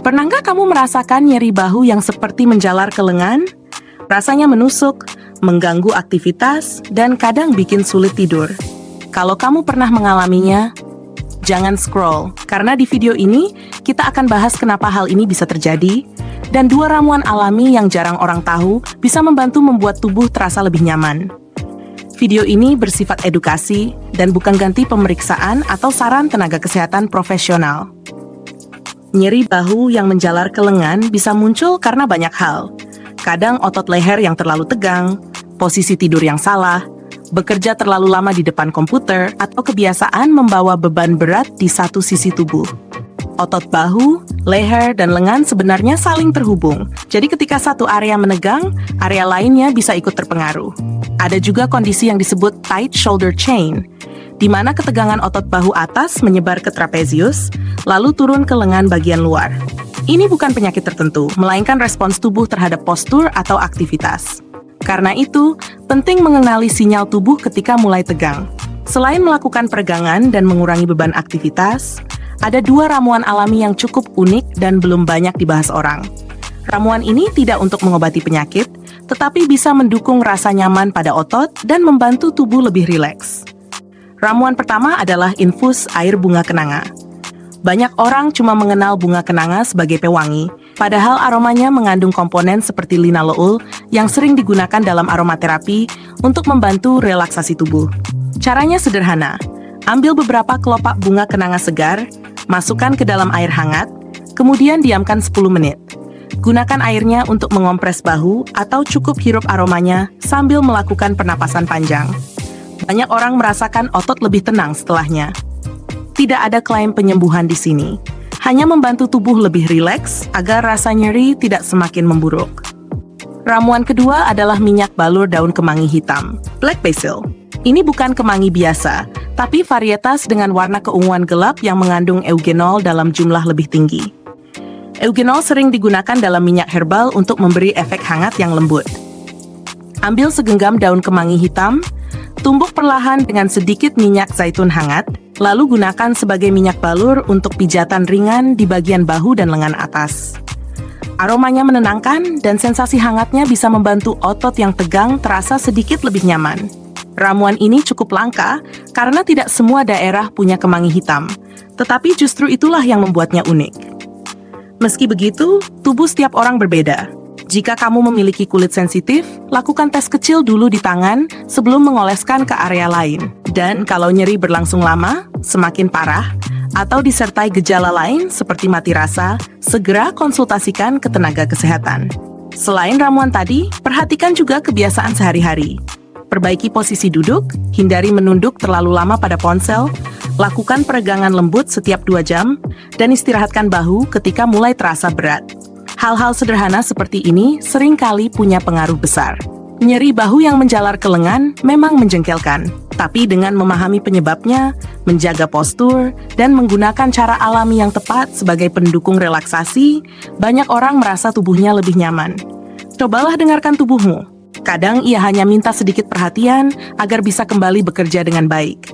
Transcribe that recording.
Pernah nggak kamu merasakan nyeri bahu yang seperti menjalar ke lengan? Rasanya menusuk, mengganggu aktivitas, dan kadang bikin sulit tidur. Kalau kamu pernah mengalaminya, jangan scroll, karena di video ini kita akan bahas kenapa hal ini bisa terjadi, dan 2 ramuan alami yang jarang orang tahu bisa membantu membuat tubuh terasa lebih nyaman. Video ini bersifat edukasi dan bukan ganti pemeriksaan atau saran tenaga kesehatan profesional. Nyeri bahu yang menjalar ke lengan bisa muncul karena banyak hal. Kadang otot leher yang terlalu tegang, posisi tidur yang salah, bekerja terlalu lama di depan komputer, atau kebiasaan membawa beban berat di satu sisi tubuh. Otot bahu, leher, dan lengan sebenarnya saling terhubung. Jadi ketika satu area menegang, area lainnya bisa ikut terpengaruh. Ada juga kondisi yang disebut tight shoulder chain, di mana ketegangan otot bahu atas menyebar ke trapezius, lalu turun ke lengan bagian luar. Ini bukan penyakit tertentu, melainkan respons tubuh terhadap postur atau aktivitas. Karena itu, penting mengenali sinyal tubuh ketika mulai tegang. Selain melakukan peregangan dan mengurangi beban aktivitas, ada 2 ramuan alami yang cukup unik dan belum banyak dibahas orang. Ramuan ini tidak untuk mengobati penyakit, tetapi bisa mendukung rasa nyaman pada otot dan membantu tubuh lebih rileks. Ramuan pertama adalah infus air bunga kenanga. Banyak orang cuma mengenal bunga kenanga sebagai pewangi, padahal aromanya mengandung komponen seperti linalool yang sering digunakan dalam aromaterapi untuk membantu relaksasi tubuh. Caranya sederhana, ambil beberapa kelopak bunga kenanga segar, masukkan ke dalam air hangat, kemudian diamkan 10 menit. Gunakan airnya untuk mengompres bahu atau cukup hirup aromanya sambil melakukan pernapasan panjang. Banyak orang merasakan otot lebih tenang setelahnya. Tidak ada klaim penyembuhan di sini, hanya membantu tubuh lebih rileks agar rasa nyeri tidak semakin memburuk. Ramuan kedua adalah minyak balur daun kemangi hitam, black basil. Ini bukan kemangi biasa, tapi varietas dengan warna keunguan gelap yang mengandung eugenol dalam jumlah lebih tinggi. Eugenol sering digunakan dalam minyak herbal untuk memberi efek hangat yang lembut. Ambil segenggam daun kemangi hitam, tumbuk perlahan dengan sedikit minyak zaitun hangat, lalu gunakan sebagai minyak balur untuk pijatan ringan di bagian bahu dan lengan atas. Aromanya menenangkan dan sensasi hangatnya bisa membantu otot yang tegang terasa sedikit lebih nyaman. Ramuan ini cukup langka karena tidak semua daerah punya kemangi hitam, tetapi justru itulah yang membuatnya unik. Meski begitu, tubuh setiap orang berbeda. Jika kamu memiliki kulit sensitif, lakukan tes kecil dulu di tangan sebelum mengoleskan ke area lain. Dan kalau nyeri berlangsung lama, semakin parah, atau disertai gejala lain seperti mati rasa, segera konsultasikan ke tenaga kesehatan. Selain ramuan tadi, perhatikan juga kebiasaan sehari-hari. Perbaiki posisi duduk, hindari menunduk terlalu lama pada ponsel, lakukan peregangan lembut setiap 2 jam, dan istirahatkan bahu ketika mulai terasa berat. Hal-hal sederhana seperti ini seringkali punya pengaruh besar. Nyeri bahu yang menjalar ke lengan memang menjengkelkan, tapi dengan memahami penyebabnya, menjaga postur, dan menggunakan cara alami yang tepat sebagai pendukung relaksasi, banyak orang merasa tubuhnya lebih nyaman. Cobalah dengarkan tubuhmu. Kadang ia hanya minta sedikit perhatian agar bisa kembali bekerja dengan baik.